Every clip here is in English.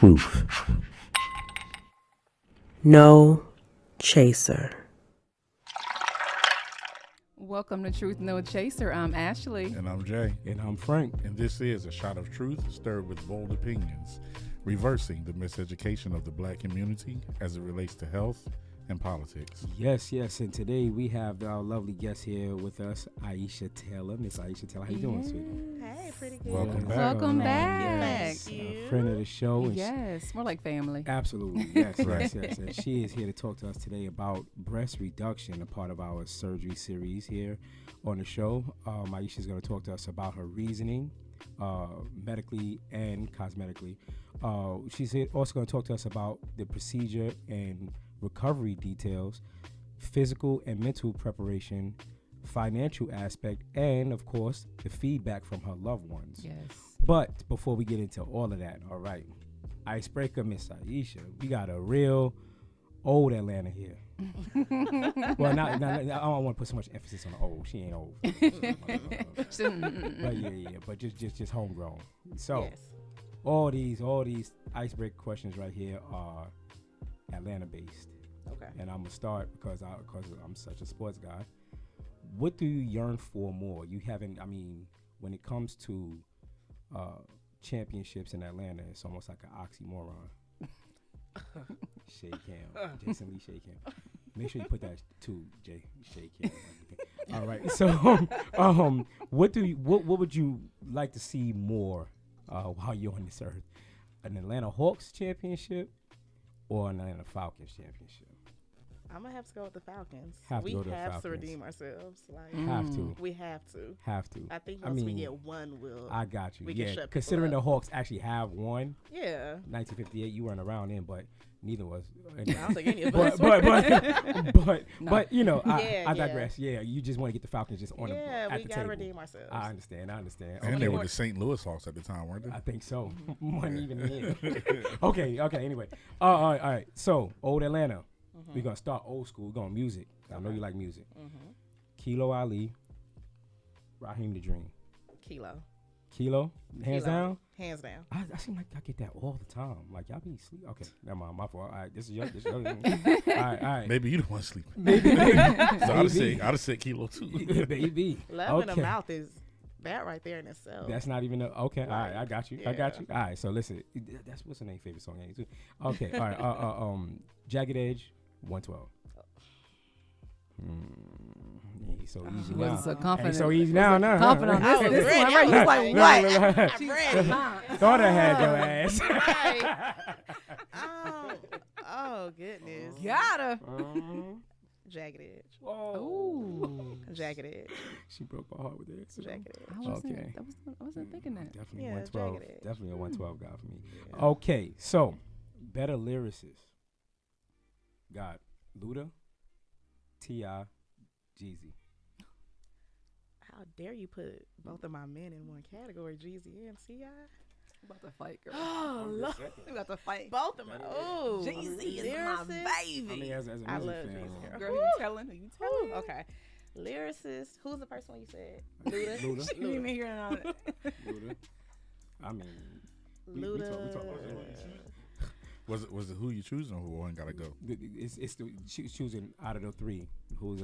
truth. No chaser. Welcome to Truth No Chaser. I'm Ashley. And I'm Jay. And I'm Frank. And this is a shot of truth stirred with bold opinions, reversing the miseducation of the black community as it relates to health and politics. Yes. And today we have our lovely guest here with us, Iyisha Taylor. Miss Iyisha Taylor, how you doing, sweetie? Hey, pretty good. Welcome back. Welcome back. Thank you. A friend of the show. And Yes, more like family. absolutely. Yes. Right. And she is here to talk to us today about breast reduction, a part of our surgery series here on the show. Iyisha is going to talk to us about her reasoning, medically and cosmetically. She's also going to talk to us about the procedure and recovery details, physical and mental preparation, financial aspect, and of course the feedback from her loved ones. Yes. But before we get into all of that, all right, icebreaker, Miss Iyisha, we got a real old Atlanta here. Well, I don't want to put so much emphasis on the old. She ain't old. But yeah, but just homegrown. So Yes. all these icebreaker questions right here are Atlanta based. Okay. And I'm gonna start because I'm such a sports guy. What do you yearn for more? You haven't. I mean, when it comes to championships in Atlanta, it's almost like an oxymoron. Shake hand, Jason Lee, shake hand. Make sure you put that too, Jay. Shake hand. All right. So, what would you like to see more while you're on this earth? An Atlanta Hawks championship or an Atlanta Falcons championship? I'm gonna have to go with the Falcons. Have to we go to the have Falcons. to redeem ourselves. Like Have to. we have to. Have to. I think once we get one, I got you. we can Yeah, shut people considering the up. Hawks actually have won Yeah. 1958, you weren't around then, but neither was. I don't think any of us. But you know, Yeah, I digress. Yeah, you just want to get the Falcons just on Yeah, at we the gotta table. redeem ourselves. I understand. And they were the St. Louis Hawks at the time, weren't they? I think so. Wasn't even in. Okay. Anyway, all right. So old Atlanta. We're gonna start old school. We're going music. I know you like music. Kilo Ali, Raheem the Dream. Kilo, hands down. Hands down. I seem like I get that all the time. Like y'all be sleep. Okay, never mind. My fault. All right, this is your. all right. Maybe you the one sleeping. Maybe. So I'd have said Kilo too. Baby. Love in the mouth is that right there in itself. That's not even okay. All right, I got you. Yeah. All right, so listen. That's what's her name favorite song too. Okay, all right. Jagged Edge, 112. He's so easy now. So confident. He's so easy now. Confident on this ready. one. Right? He's like, what? I'm ready. Thought I had your ass. Right. Oh goodness. Got her. Jagged Edge. Ooh. Jagged Edge. She broke my heart with that. So. Jagged Edge. I wasn't thinking that. Definitely Yeah, 112. Jagged Edge. Definitely a 112 guy for me. Yeah. Okay, so better lyricists. Got Luda, T.I., Jeezy. How dare you put both of my men in one category, Jeezy and T.I.? About to fight, girl. Oh, Lord. We about to fight. Both of my. Oh, Jeezy is my baby. I mean, as a music I love fan, Jeezy, girl. Girl, you telling? Who you telling? Ooh, okay. Lyricist. Who's the first one you said? Luda. Luda. You didn't even hear it on it. Luda. I mean, we Luda. talk about that. Was it who you choosing or who one gotta go? It's choosing out of the three who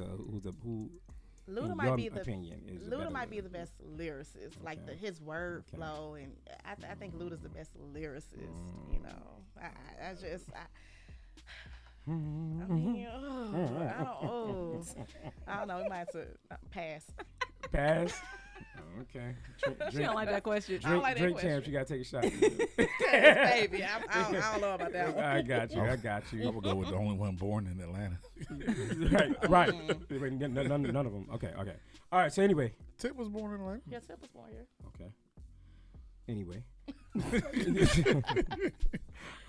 Luda in might your be the opinion is the Luda better might be lyricist. the best lyricist. Like his word flow, and I think Luda's the best lyricist. You know, I mean, I don't know. We might have to pass. Pass. Okay. She don't like that question. I don't like that Drink question. champs, you gotta take a shot. Baby, I don't know about that one. I got you. I'm gonna go with the only one born in Atlanta. right. None of them. Okay. All right. So anyway. Tip was born in Atlanta. Yeah, Tip was born here. Okay. Anyway.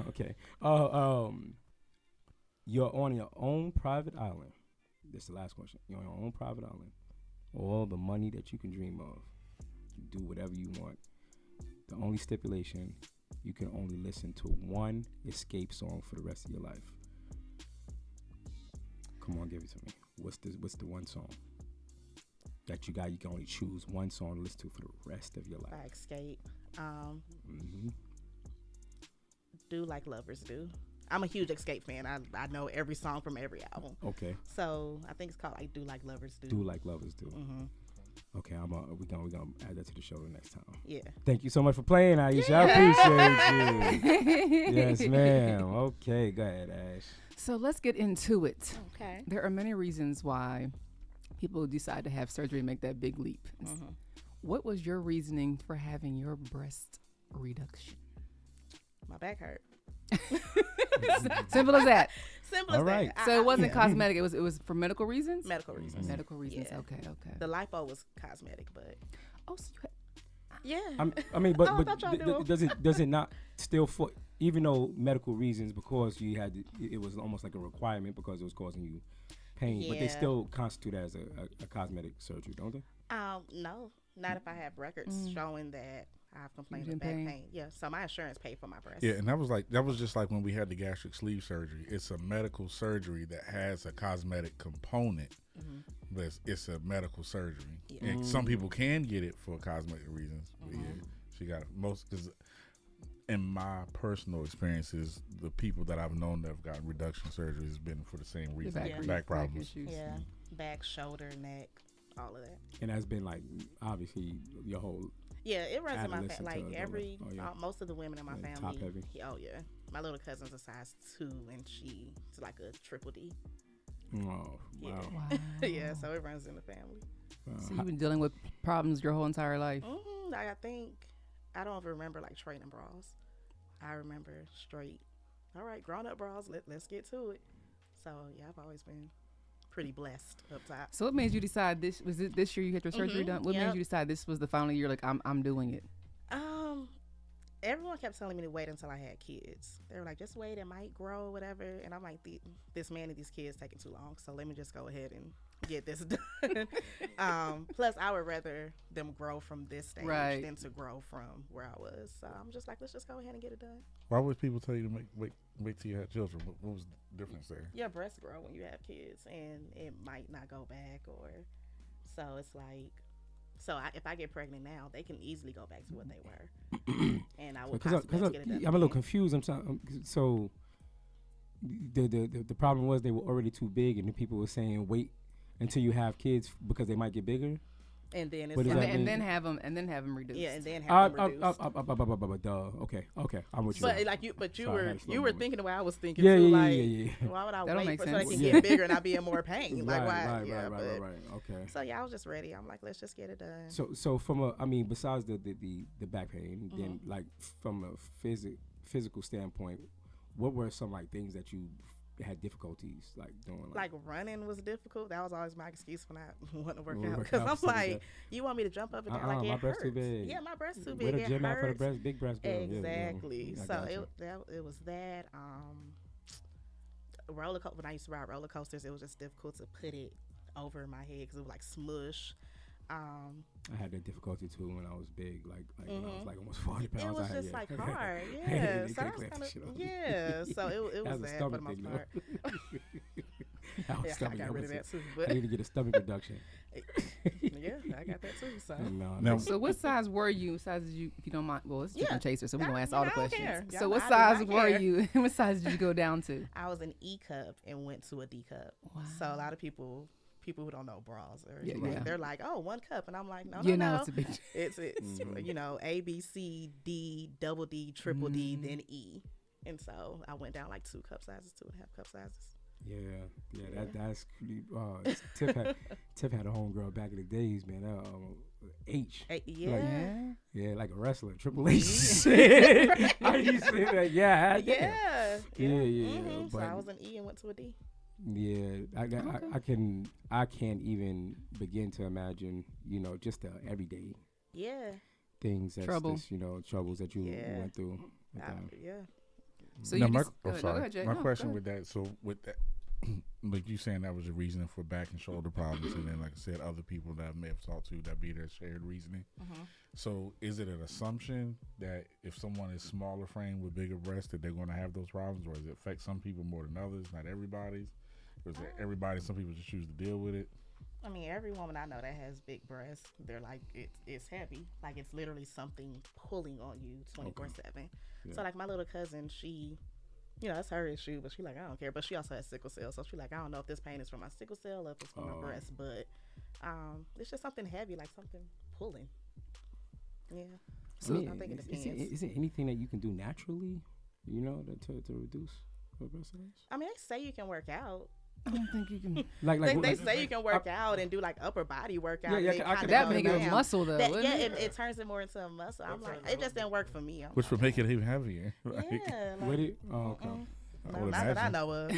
Okay. You're on your own private island. This is the last question. You're on your own private island. All the money that you can dream of. You do whatever you want. The only stipulation, you can only listen to one escape song for the rest of your life. Come on, give it to me. What's the one song that you got? You can only choose one song to listen to for the rest of your life. By Escape. Do Like Lovers Do. I'm a huge Escape fan. I know every song from every album. Okay. So I think it's called like Do Like Lovers Do. Do Like Lovers Do. Mm-hmm. Okay, we gonna add that to the show the next time. Yeah. Thank you so much for playing, Iyisha. I appreciate you. Yes, ma'am. Okay, go ahead, Ash. So let's get into it. Okay. There are many reasons why people decide to have surgery and make that big leap. Mm-hmm. What was your reasoning for having your breast reduction? My back hurt. Simple as that. Simple All as right. that. So it wasn't cosmetic. It was for medical reasons. medical reasons. Medical reasons. Yeah. Okay. The lipo was cosmetic, but Oh, so you had, yeah. I mean, but, Oh, I thought y'all knew. does it not still for even though medical reasons because you had it was almost like a requirement because it was causing you pain, but they Yeah. still constitute as a cosmetic surgery, don't they? No, not if I have records showing that I've complained You're of in back pain? pain. Yeah, so my insurance paid for my breast. Yeah, and that was just like when we had the gastric sleeve surgery. It's a medical surgery that has a cosmetic component, but it's a medical surgery. Yeah. And some people can get it for cosmetic reasons. But yeah, she got most because in my personal experiences, the people that I've known that have gotten reduction surgery has been for the same reason, back, back problems. issues. Yeah, back, shoulder, neck, all of that. And that's been like obviously your whole Yeah, it runs in my Adolescent family. Like to every, adult. Oh, yeah. most of the women in my Yeah, family. top heavy. Oh yeah, my little cousin's a size 2, and she's like a triple D. oh wow. Yeah. Wow. Yeah, so it runs in the family. So you've been dealing with problems your whole entire life. Like I think I don't even remember like training bras. I remember straight. All right, grown up bras. Let's get to it. So yeah, I've always been pretty blessed up top. So what made you decide this was it this year you had your surgery done? What made Yep. you decide this was the final year? Like I'm doing it. Everyone kept telling me to wait until I had kids. They were like, just wait, it might grow, whatever. And I'm like, this man and these kids taking too long, so let me just go ahead and get this done. Plus, I would rather them grow from this stage Right. than to grow from where I was. So I'm just like, let's just go ahead and get it done. Why would people tell you to wait till you had children? What was the difference there? Your breasts grow when you have kids, and it might not go back, or so it's like. So if I get pregnant now, they can easily go back to what they were, and I would possibly get it done. I'm a little confused. I'm sorry. So the problem was they were already too big, and the people were saying wait until you have kids because they might get bigger. And then it's What does like, that mean? And then have them reduced. yeah, and then have them reduced. Okay, I'm with you. But like you Sorry, I had a slow were moment. thinking the way I was thinking Yeah, too. yeah, Like, yeah. why would I That don't wait make for so they sense. can Yeah. get bigger and I be in more pain? Like why? Right, yeah, right, but, right. Okay. So yeah, I was just ready. I'm like, let's just get it done. So from besides the back pain, then like from a physical standpoint, what were some like things that you had difficulties like doing? Like running was difficult. That was always my excuse for not wanting to work Wanna out. work Because out, I'm something like, that- you want me to jump up and down? my Like it breast hurts. too big. Yeah, my breast too With big. a gym It out for the hurts. breast, big breast girl. Exactly. Yeah, I So got you. it was that. Roller coaster. When I used to ride roller coasters, it was just difficult to put it over my head because it was like smush. I had that difficulty too when I was big, like when I was like almost 40 pounds. It was I had, just like yeah. hard, They yeah. So couldn't that was clamp kind the of shit on. yeah. So it That was was a that for the stomach most thing, part. That was Yeah, I stomach. got rid of that too. I But need to get a stomach reduction. yeah, I got that too. So No. So what size were you? Size did you, if you don't mind? Well, it's different chaser, so we're gonna ask all the I don't questions. care. So Y'all what know I size do not were care. you? What size did you go down to? I was an E cup and went to a D cup. Wow. So a lot of people who don't know bras or Yeah, anything, yeah. they're like, oh, 1 cup, and I'm like, no, You no, know no. it's a big. It's you know, A, B, C, D, double D, triple D, then E. And so I went down like 2 cup sizes, 2.5 cup sizes. Yeah, that's Tiff had a homegirl back in the days, man. H. Yeah. Yeah, like a wrestler, Triple H. I used to say that. Yeah. Yeah. Yeah. So But I was an E and went to a D. yeah, I can't even begin to imagine, just the everyday Yeah. things that's Trouble. just, troubles that you Yeah. went through. with that. Yeah. So Now, you my, just, go ahead, no, go ahead, Jay. my No, question go with that, so with that, like you saying that was your reasoning for back and shoulder problems, and then like I said, other people that I may have talked to that be their shared reasoning. So is it an assumption that if someone is smaller frame with bigger breasts that they're going to have those problems, or does it affect some people more than others? Not everybody's. Or is it everybody? Some people just choose to deal with it. I mean, every woman I know that has big breasts, they're like, it's heavy. Like, it's literally something pulling on you 24/7. Yeah. So, like, my little cousin, she, that's her issue, but she like, I don't care. But she also has sickle cell. So, she like, I don't know if this pain is from my sickle cell or if it's from my breast. But it's just something heavy, like something pulling. Yeah. So I think it depends. Is it anything that you can do naturally, to reduce your breast size? I mean, they say you can work out. I don't think you can. They say you can work out and do like upper body workout. Yeah, and That make it a muscle though. It turns it more into a muscle. I'm like, it just didn't work for me. Which would make it even heavier. Like, Yeah. Would it? Oh, okay. No, not that I know of.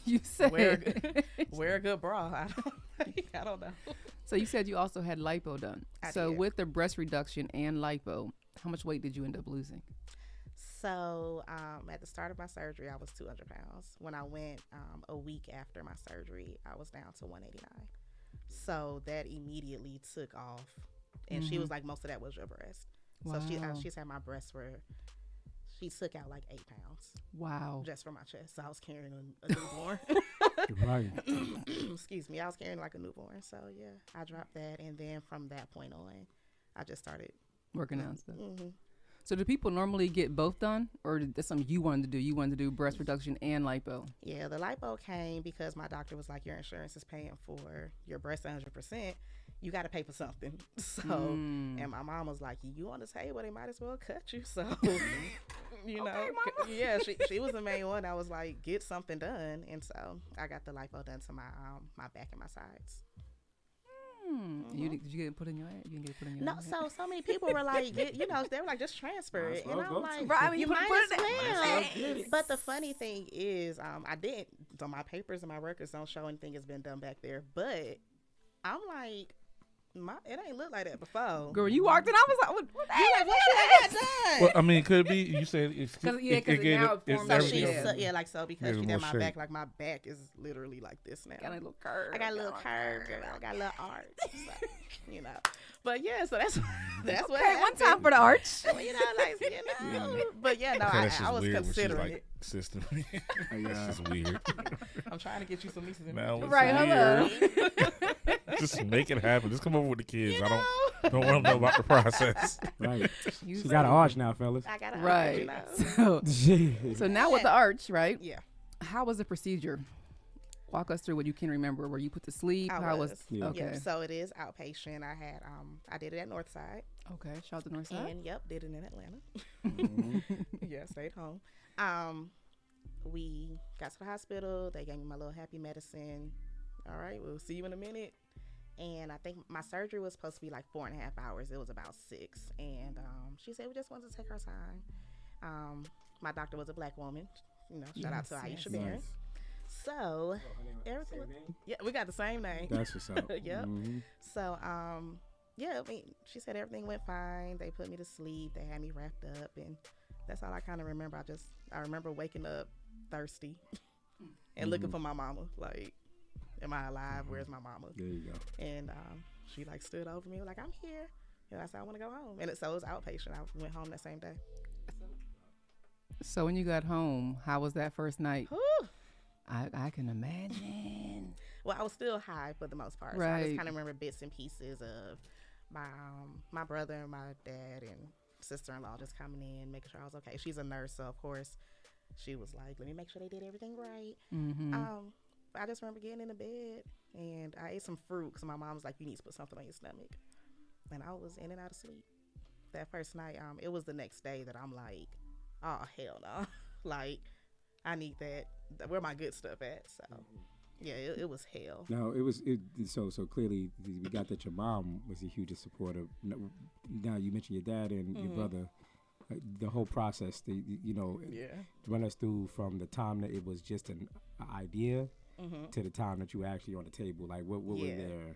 You said. Wear a good bra. I don't know. So you said you also had lipo done. I So did. with the breast reduction and lipo, how much weight did you end up losing? So at the start of my surgery, I was 200 pounds. When I went a week after my surgery, I was down to 189. So that immediately took off. And she was like, most of that was your breast. Wow. So she said my breasts she took out like 8 pounds Wow. just from my chest. So I was carrying a newborn. Right. Excuse me. I was carrying like a newborn. So yeah, I dropped that. And then from that point on, I just started. Working out and stuff. Mm-hmm. So do people normally get both done, or that's something you wanted to do? You wanted to do breast reduction and lipo. Yeah, the lipo came because my doctor was like, your insurance is paying for your breast 100%. You got to pay for something. So, and my mom was like, you on the table, they might as well cut you. So, yeah, she was the main one. I was like, get something done. And so I got the lipo done to my back and my sides. Did you get it put in your head? You didn't get it put in your No, head? so many people were like, they were like, just transfer it. And I'm like, Right, you put might it as in. well. But the funny thing is, I didn't, so my papers and my records don't show anything has been done back there. But I'm like, it ain't look like that before. Girl, you walked in, I was like, what the You heck? like, what you got done? well, I mean, could it be? You said it's Because gave now it's forms So everything she's, else. because Made she it did more my shape. back, like my back is literally like this now. Got a little curve. I got a little curve, girl. I got a little arch. So, But yeah, so that's what Okay, one happened. time for the arch. But yeah, no, Okay, that's I just was weird when she's considering like, it. Sister. Yeah. That's just weird. I'm trying to get you some nieces and Now nephews. it's Right, hello. weird. Just make it happen. Just come over with the kids. I don't want to know about the process. Right. You She got an arch now, fellas. I got Right. know. So now with the arch, right? Yeah, How was the procedure? Walk us through what you can remember. Were you put to sleep? I was. Yeah. Okay. Yep, so it is outpatient. I did it at Northside, Okay. Shout out to Northside. and did it in Atlanta. Mm-hmm. Yeah, stayed home. We got to the hospital. They gave me my little happy medicine. All right, we'll see you in a minute. And I think my surgery was supposed to be like 4.5 hours. It was about 6. And she said we just wanted to take our time. My doctor was a black woman. Shout out to Iyisha Taylor. Nice. So everything was, yeah, we got the same name. That's what's up. Yep. Mhm. So yeah, I mean, she said everything went fine. They put me to sleep. They had me wrapped up, and that's all I kind of remember. I remember waking up thirsty and looking for my mama. Like, am I alive? Where's my mama? There you go. And she like stood over me like, I'm here. And I said, I want to go home. And so it was outpatient. I went home that same day. So when you got home, how was that first night? Whew. I can imagine. Well, I was still high for the most part. So I Right. just kind of remember bits and pieces of my brother and my dad and sister-in-law just coming in, making sure I was okay. She's a nurse, so of course she was like, let me make sure they did everything right. Mm-hmm. I just remember getting into bed and I ate some fruit because my mom was like, you need to put something on your stomach. And I was in and out of sleep. That first night, it was the next day that I'm like, oh, hell no. Like, I need that. Where my good stuff at? So, yeah, it was hell. Now so clearly we got that your mom was a huge supporter. Now you mentioned your dad and your brother. The whole process, Yeah. run us through from the time that it was just an idea to the time that you were actually on the table. Like what was Yeah. there?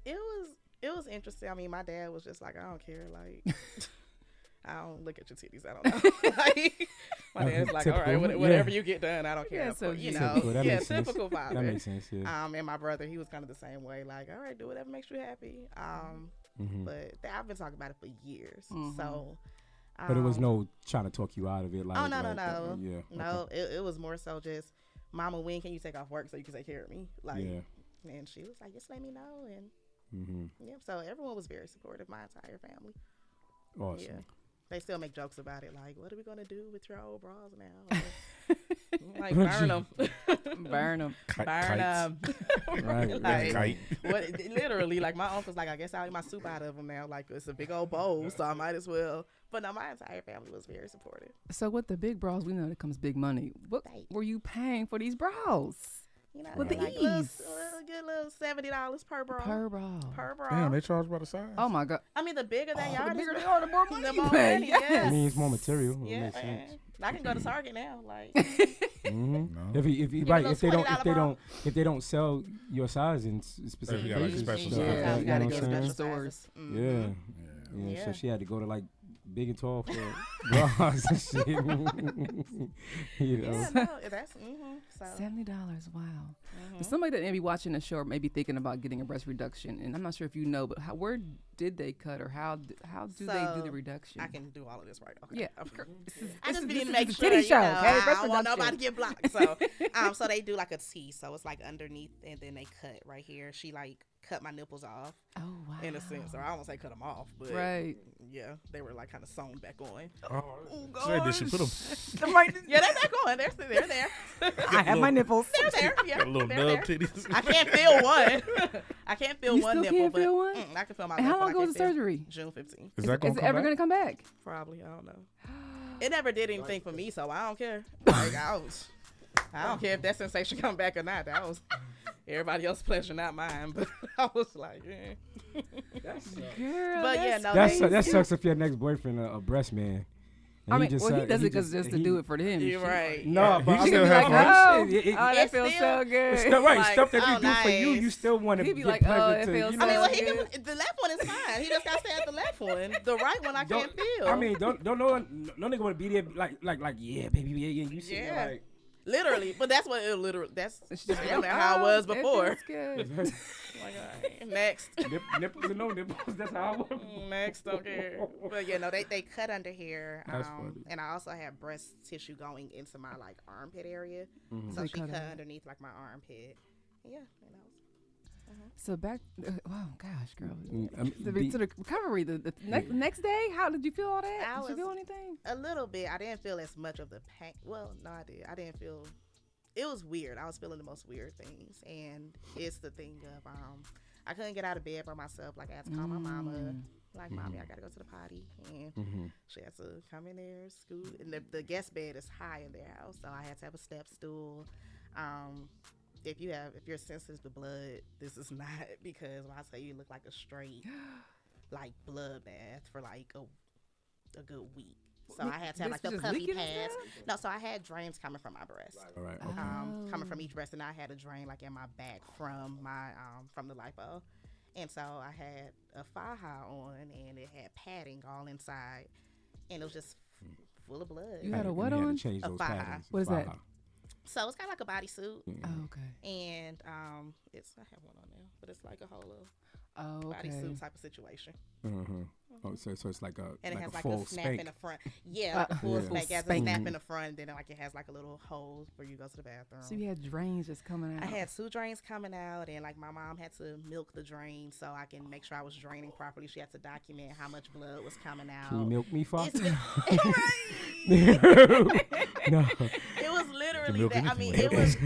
It was interesting. I mean, my dad was just like, I don't care. Like, I don't look at your titties. I don't know. Like, my dad's like, all right, Typical, whatever yeah. you get done, I don't care. Yeah, so you you- know, Typical, that yeah, makes sense. typical father. That makes sense. Yeah. And my brother, he was kind of the same way. Like, all right, do whatever makes you happy. But I've been talking about it for years. So, But it was no trying to talk you out of it. Like, oh no, yeah. no. It was more so just, Mama, when can you take off work so you can take care of me? Like, Yeah. And she was like, just let me know. And Mm-hmm. yeah, so everyone was very supportive, my entire family. Awesome. Yeah. They still make jokes about it, like, what are we going to do with your old bras now? Like, burn them. Burn them. Burn them. Right. Like, Kite. what, literally, like, my uncle's like, I guess I'll eat my soup out of them now. Like, it's a big old bowl, so I might as well. But no, my entire family was very supportive. So with the big bras, we know that comes big money. What Right. were you paying for these bras? You know, With the like ease. good little $70 per bra. Per bra. Per bra. Damn, they charge by the size. Oh my God. I mean, the bigger that The yard bigger is, they are, the more money the you more pay. money, Yes. yes. I mean, it's more material. It Yeah, makes man. sense. I can go to Target now. Like, Mm-hmm. No. If a right, little if they don't sell your size in specific If you got, like, places, special stuff size. like Yeah, that, you you gotta know go what to I'm saying? special stores. Mhm. Yeah. Yeah. Yeah, so Yeah. she had to go to like Big and Tall for bras and shit. You know. Yeah, no, that's so. $70. Wow. For somebody that may be watching the show or maybe thinking about getting a breast reduction, and I'm not sure if you know, but where did they cut or how do they do the So, reduction? I can do all of this right. Okay. Yeah. Okay. This is- I this just is- need this to is make a sure, titty you show, know, okay? I Breast don't want reduction. nobody to get blocked. So, so they do like a T. So it's like underneath, and then they cut right here. She like cut my nipples off Oh wow. in a sense, or I won't say cut them off, but Right. yeah, they were like kind of sewn back on. Oh, so they should put them. Yeah, they're back on. They're there. I have my nipples. They're there. Yeah, Got little they're nub there. titties. I can't feel one. I can't feel You one still nipple, can't but feel one? I can feel my And left how long one. I ago was the can't feel. surgery? June 15th. Is that Is gonna it come ever back? gonna come back? Probably. I don't know. It never did anything for me, so I don't care. Like, I don't care if that sensation come back or not. That was everybody else's pleasure, not mine. But I was like, eh. Girl, But yeah, that's no, crazy. That sucks if your next boyfriend a breast man. And I mean, he decide- does it just to he- do it for him. You're right. No, but He I'm still saying, have like, oh, shit, oh, that It's feels still- so good. stuff, right, Like, stuff that oh, you do for you, you nice. still want to He be get like, pleasure oh, it to. feels You so know, I mean, well, good. the left one is fine. He just got to stay at the left one. The right one, I can't feel. I mean, don't no nigga want to be there like yeah, baby, yeah, you see Yeah. like. literally. But that's what it literally. That's It's just damn near how it was before. It feels good. Like, all right, next. Nipples and no nipples. That's how I want. Next, don't care. But yeah, no, they cut under here. That's funny. And I also had breast tissue going into my like armpit area. Mm-hmm. So They she cut cut it. underneath like my armpit. Yeah, and I was. So back, wow, gosh, girl. Mm, To the recovery, the next day, how did you feel all that? I Did you was- feel anything? A little bit. I didn't feel as much of the pain. Well, no, I did. I didn't feel. It was weird. I was feeling the most weird things, and it's the thing of I couldn't get out of bed by myself. Like I had to call my mama. Like, mommy, I gotta go to the potty, and she had to come in there, scoot. And the guest bed is high in their house, so I had to have a step stool. If you're sensitive to blood, this is not, because when I tell you, it looked like a straight like blood bath for like a good week. So I had to have like the Just puppy leaking and pads. stuff? No, so I had drains coming from my breast. All right. Coming from each breast, and I had a drain like in my back from my from the lipo, and so I had a faja on, and it had padding all inside, and it was just full of blood. You had a And what you had on? to change A those thigh. patterns. What is that? Thigh. So it's kind of like a bodysuit, Oh, okay. and it's, I have one on there, but it's like a whole little Oh, okay. bodysuit type of situation, Oh, so it's like a and it like has a like full a snap spank. in the front. Yeah, like a full Yeah. spank. It has a Spank. snap in the front, then like it has like a little hole where you go to the bathroom. So you had drains just coming out. I had 2 drains coming out, and like my mom had to milk the drain so I can make sure I was draining properly. She had to document how much blood was coming out. Can you milk me, fuck? It's No. It was literally milk that. I anything mean, like it was.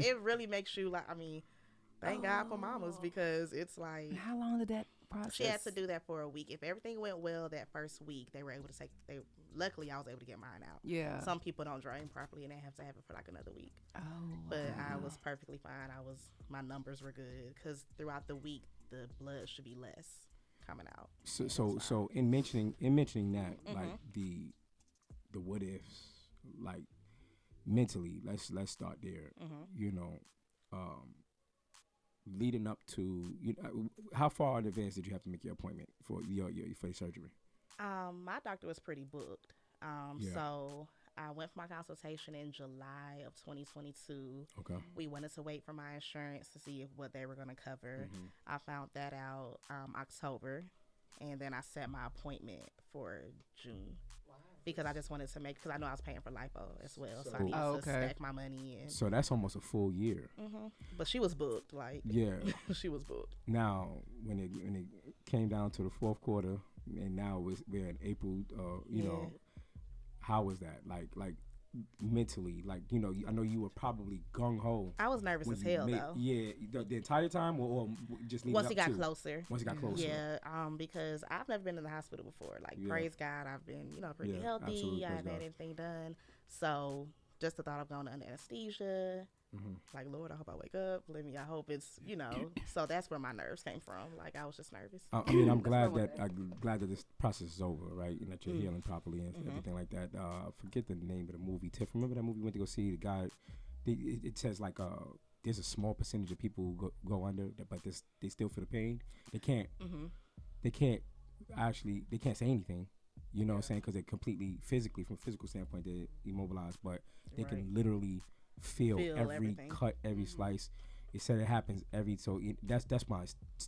It really makes you like. I mean, thank God for mamas, because it's like How long did that process? she had to do that for a week. If everything went well that first week, they were able to take. Luckily, I was able to get mine out. Yeah. Some people don't drain properly, and they have to have it for like another week. Oh. But I was perfectly fine. My numbers were good, because throughout the week the blood should be less coming out. So in mentioning that, like the what ifs, like mentally, let's start there. You know, leading up to, you know, how far in advance did you have to make your appointment for your surgery? My doctor was pretty booked. Yeah. So I went for my consultation in July of 2022. Okay. We wanted to wait for my insurance to see what they were going to cover. I found that out October, and then I set my appointment for June because I just wanted to make, because I know I was paying for lipo as well, so I So- needed Oh, to okay. stack my money in. So that's almost a full year. But she was booked, like Yeah. she was booked. Now, when it came down to the fourth quarter, and now we're in April, you know, how was that? Like mentally, like, you know, I know you were probably gung ho. I was nervous as hell though. Yeah, the entire time, or just leading Once up he got to? closer. Once he got closer. Yeah, because I've never been in the hospital before. Like, Yeah. praise God, I've been, you know, pretty Yeah, healthy. absolutely, I praise haven't had God. anything done. So just the thought of going under anesthesia, like, Lord, I hope I wake up. I hope it's, you know. So that's where my nerves came from. Like, I was just nervous. I mean, I'm glad that this process is over, right? And that you're healing properly and everything like that. I forget the name of the movie. Tiff, remember that movie we went to go see? The guy, it says like there's a small percentage of people who go under, but they still feel the pain. They can't say anything. You know what I'm saying? Because they're completely physically, from a physical standpoint, they're immobilized, but they can literally feel every everything. cut, every slice. It said it happens that's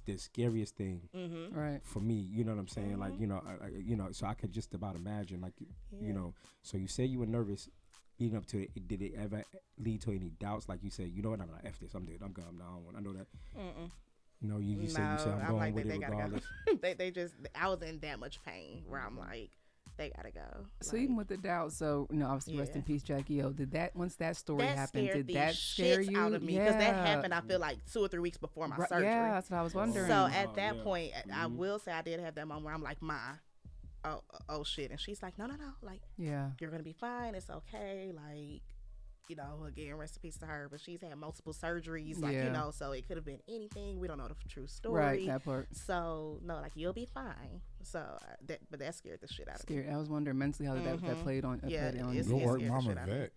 the scariest thing Right. for me. You know what I'm saying? Like, you know, so I could just about imagine, like, you know. So you say you were nervous leading up to it. Did it ever lead to any doubts? Like you said, you know what? I'm not F this. I'm dead. I'm gone. I know that. No, you said I'm going like, with they it gotta regardless. go. they just, I was in that much pain where I'm like, they gotta go. So even with the doubt, so you know, obviously rest in peace, Jackie O. Did that once that story that happened? scared Did the that scare shit you? out of me because that happened, I feel like 2 or 3 weeks before my surgery. Yeah, that's what I was wondering. So at that yeah. point, I will say I did have that moment where I'm like, Ma, oh shit, and she's like, no, like, yeah. you're gonna be fine. It's okay. Like, you know, again, rest in peace to her, but she's had multiple surgeries, like, you know, so it could have been anything. We don't know the true story. Right, that part. So no, like, you'll be fine. So but that scared the shit out of me. Scary. I was wondering mentally how that played on. Yeah, played on it's- you. Your work scared the mama shit out of me. vet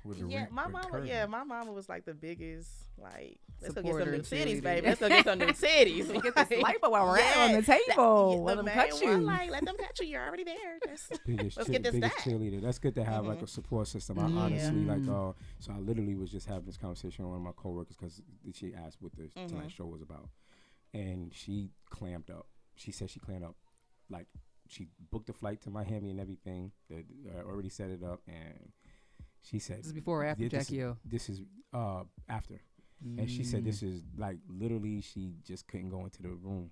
with the Yeah, my with mama. curves. Yeah, my mama was like the biggest. Like, let's go get Supporter some new and titties, cheerleader. baby. Let's go get some new titties. Get this lipo while we're out on the table. Let them cut you. Like, let them cut you. You're already there. Just, biggest let's get this biggest done. cheerleader. That's good to have like a support system. I honestly like. So I literally was just having this conversation with one of my coworkers because she asked what the tonight's show was about, and she clamped up. She said she clamped up, like she booked a flight to Miami and everything. Already set it up, and she said This is before or after Jackie O? This is after. And she said this is like literally she just couldn't go into the room.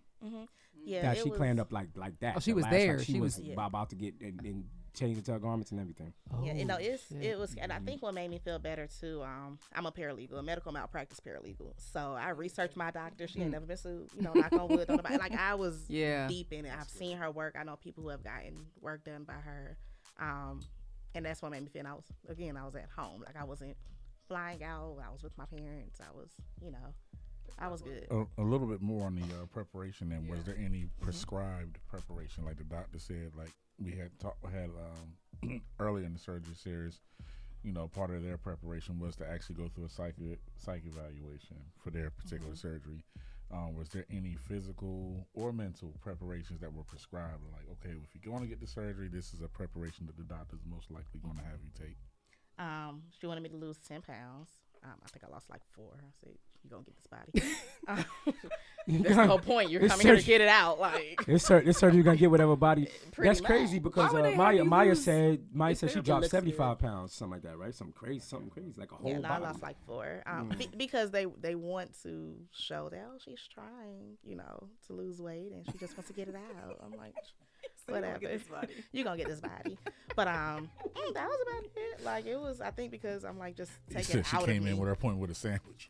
Yeah, That it she was, planned up like that. Oh, she The was last there. night, She She was- was about to get and change into her garments and everything. Yeah, you know, it was, shit. and I think what made me feel better too. I'm a paralegal, a medical malpractice paralegal. So I researched my doctor. She ain't never been sued. You know, knock on wood. Don't nobody, like, I was deep in it. I've seen her work. I know people who have gotten work done by her. And that's what made me feel. And I was at home. Like, I wasn't flying out. I was with my parents. I was, you know, I was good. A little bit more on the preparation. And was there any prescribed preparation, like the doctor said? Like we had earlier in the surgery series, you know, part of their preparation was to actually go through a psych evaluation for their particular surgery. Was there any physical or mental preparations that were prescribed? Like, okay, if you're going to get the surgery, this is a preparation that the doctor's most likely going to have you take. She wanted me to lose 10 pounds. I think I lost like 4. I said, "You gonna get this body?" There's no point. You're coming here to get it out. Like, This surgery gonna get whatever body. Pretty That's much. because Why would they have Maya you Maya lose- said she therapy dropped looks 75 pounds, something like that, right? Something crazy, like a whole yeah, no, I body. lost like 4. Because they want to show that, oh, she's trying, you know, to lose weight and she just wants to get it out. I'm like, whatever. You gonna get this body. But that was about it. Like, it was, I think, because I'm like, just You take said it she out came of me. in with her point with a sandwich.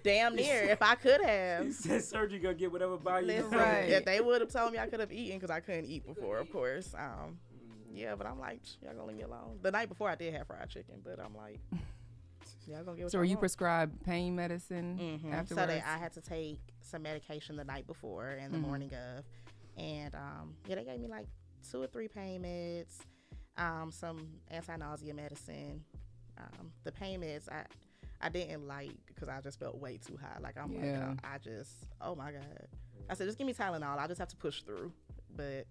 Damn near. If I could have. Said surgery gonna get whatever body. Listen, Right. if they would have told me I could have eaten, because I couldn't eat before, of course. Yeah, but I'm like, y'all gonna leave me alone. The night before I did have fried chicken, but I'm like, y'all gonna get what So y'all were you want. prescribed pain medicine So afterwards? I had to take some medication the night before and the morning of, and yeah, they gave me like 2 or 3 pain meds, some anti-nausea medicine. The pain meds I didn't like because I just felt way too high. Like, I'm Yeah. like, I just, oh my God. I said, just give me Tylenol. I'll just have to push through. But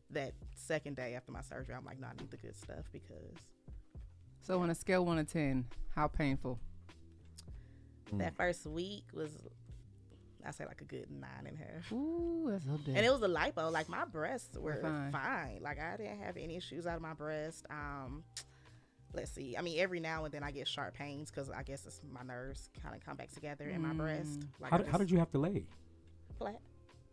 that second day after my surgery, I'm like, no, I need the good stuff because So on a scale 1 to 10, how painful? that first week was I say like a good 9.5. Ooh, that's so big. And it was a lipo. Like my breasts were Fine. fine. Like I didn't have any issues out of my breast. Let's see. I mean, every now and then I get sharp pains because I guess it's my nerves kind of come back together in my breast. Like How did you have to lay? flat?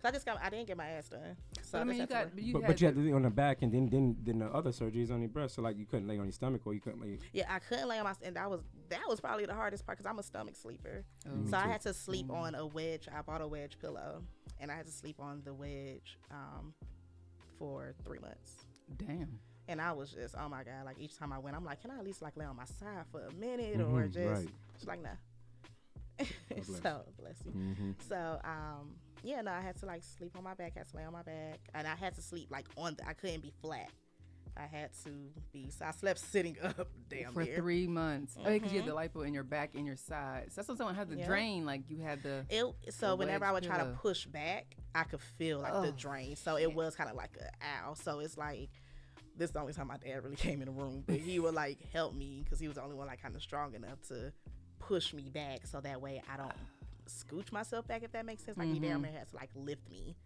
Cause I didn't get my ass done. So But I mean, just had to lay. But you had to lay on the back, and then the other surgery is on your breast. So like you couldn't lay on your stomach, or you couldn't lay. Yeah, I couldn't lay on my, and that was probably the hardest part because I'm a stomach sleeper. Oh. So I had to sleep on a wedge. I bought a wedge pillow, and I had to sleep on the wedge for 3 months. Damn. And I was just, oh my God, like each time I went, I'm like, can I at least like lay on my side for a minute or just, right. she's like, nah. bless. So, bless you. Mm-hmm. So, yeah, no, I had to like sleep on my back, had to lay on my back. And I had to sleep like I couldn't be flat. I had to be, so I slept sitting up damn For near. 3 months. Oh, because you had the lipo in your back and your sides. So that's what someone had to drain. Like you had the. So whenever I would try to pillow. push back, I could feel like the drain. So it was kind of like an ow. So it's like, this is the only time my dad really came in the room, but he would like help me because he was the only one like kind of strong enough to push me back so that way I don't scooch myself back, if that makes sense. Like he damn near has to like lift me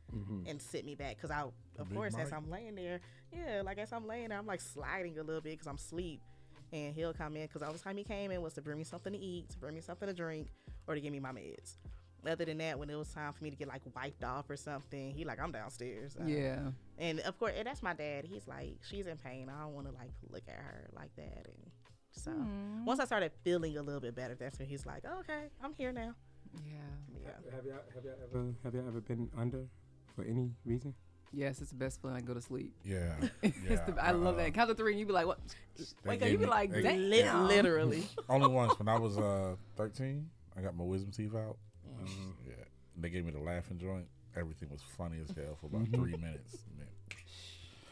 and sit me back because of course as I'm laying there, as I'm laying there, I'm like sliding a little bit because I'm asleep, and he'll come in because all the time he came in was to bring me something to eat, to bring me something to drink, or to give me my meds. Other than that, when it was time for me to get like wiped off or something, he like, I'm downstairs. Yeah. And of course, and that's my dad. He's like, she's in pain. I don't want to like look at her like that. And so once I started feeling a little bit better, that's when he's like, oh, okay, I'm here now. Yeah. Yeah. Have you ever been under for any reason? Yes, it's the best feeling. I go to sleep. Yeah. I love that. Count to 3 and you be like, what? Wake up. You gave be me- like, they- damn. Literally. Only once when I was 13, I got my wisdom teeth out. Yeah, they gave me the laughing joint. Everything was funny as hell for about 3 minutes.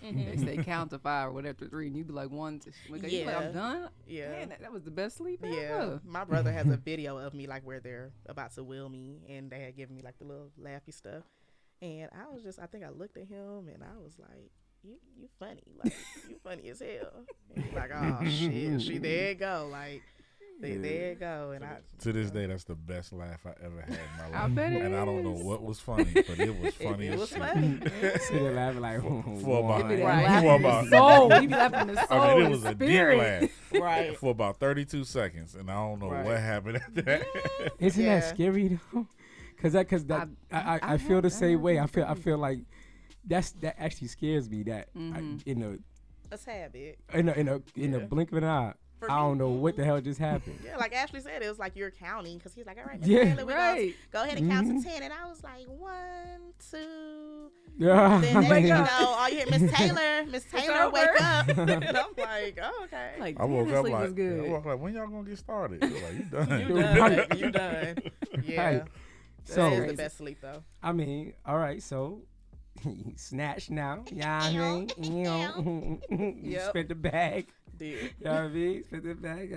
And then, They say count to 5 or whatever, 3, and you be like 1. You be like, I'm done. Yeah. Man, that was the best sleep Yeah, ever. my brother has a video of me like where they're about to wheel me, and they had given me like the little laughy stuff, and I think I looked at him and I was like, you funny, like you funny as hell. And he's like, oh shit, there you go, like there you go. And to this day, that's the best laugh I ever had in my life. I bet it and I don't know is. what was funny, but it was funny it as was shit. funny. Sitting there laughing like, For about, Be that Right. laughing for in the about soul. You be laughing in the soul. I mean, it and was a deep spirit. laugh Right. for about 32 seconds, and I don't know Right. what happened after that. Isn't Yeah. that scary though? I feel the same way. I feel like that actually scares me. That in A tad bit. a blink of an eye, For I don't me. know what the hell just happened. Yeah, like Ashley said, it was like you're counting because he's like, all right, Miss Yeah. Taylor, we Right. go ahead and count to 10, and I was like 1, 2. Yeah. Then next you know, all you hear, Miss Taylor, over. wake up. And I'm like, oh, okay. Like, I woke damn, that up sleep was like, good. when y'all gonna get started? It was like, you done. You done, baby, you done. Yeah. Right. That So is the best sleep, though. I mean, all right, so snatch now. Yeah, I mean, you Yep. spent the bag. Did. You know what I mean? Spent the bag.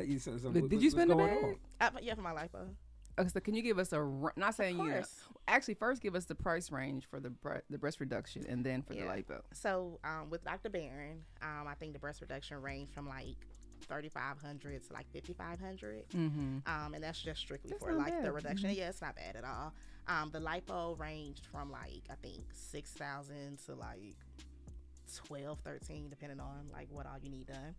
But did you spend the bag? Yeah, for my lipo. Okay, so can you give us not saying Of you know, course. actually first give us the price range for the breast reduction and then for the Yeah. lipo. So with Dr. Barron, I think the breast reduction range from like 3,500 to like 5,500. Mm-hmm. And that's just strictly That's for not like the bad. reduction. Yeah, it's not bad at all. The lipo ranged from like I think 6,000 to like 12, 13, depending on like what all you need done.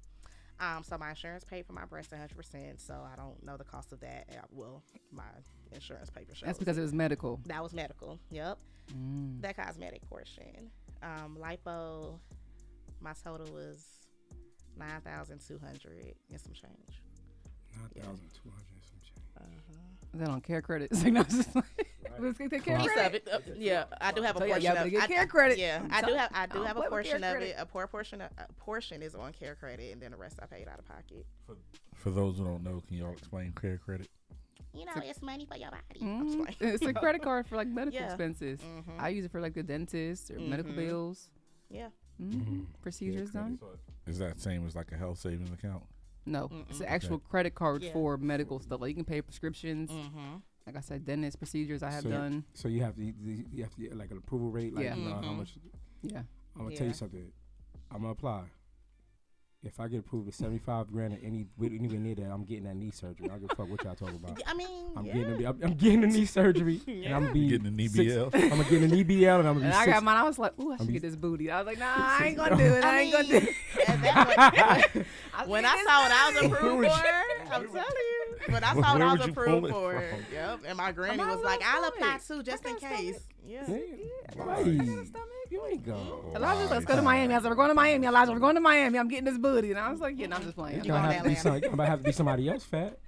So my insurance paid for my breast 100%. So I don't know the cost of that. Well, my insurance paper shows. That's because it was medical. That was medical. Yep. That cosmetic portion. Lipo, my total was 9,200 and some change. 9,200 some change. Is that on care credit? It's like, no, it's just like, let's get the care Piece credit. of it, yeah. I do have a So, portion yeah, of but it. get care credit. Yeah, I'm I do telling- have I'll a play with portion care of it. credit. A portion is on care credit, and then the rest I paid out of pocket. For those who don't know, can y'all explain care credit? You know, it's money for your body. I'm just playing. It's a credit card for like medical Yeah. expenses. I use it for like the dentist or medical bills. Yeah. Procedures done. Is that same as like a health savings account? No, it's an actual credit card Yeah. for medical stuff. Like you can pay prescriptions. Like I said, dentist procedures I have So- done. So you have to get like an approval rate, like Yeah. you know, how much. Yeah. I'm gonna tell Yeah. you something. I'm gonna apply. If I get approved with 75 grand or anywhere near that, I'm getting that knee surgery. I don't give a fuck what y'all talking about. I mean, I'm getting the knee surgery, and I'm gonna be Getting an EBL. I'm gonna get an EBL, and I'm gonna be And I six. got mine. I was like, ooh, I should get this booty. I was like, nah, I ain't gonna do it. I ain't gonna do it. and that when I saw what I was approved for, I'm telling you. When I saw what Where I would was you pull approved it for, from? yep. And my granny My was like, little I'll apply stomach. too, just I in got case. stomach. Yeah. Right. You ain't go. Elijah's let's go to Miami. I said, we're going to Miami. Elijah, we're going to Miami. I'm getting this booty. And I was like, yeah, no, I'm just playing. You gonna have to be gonna have to be somebody else fat.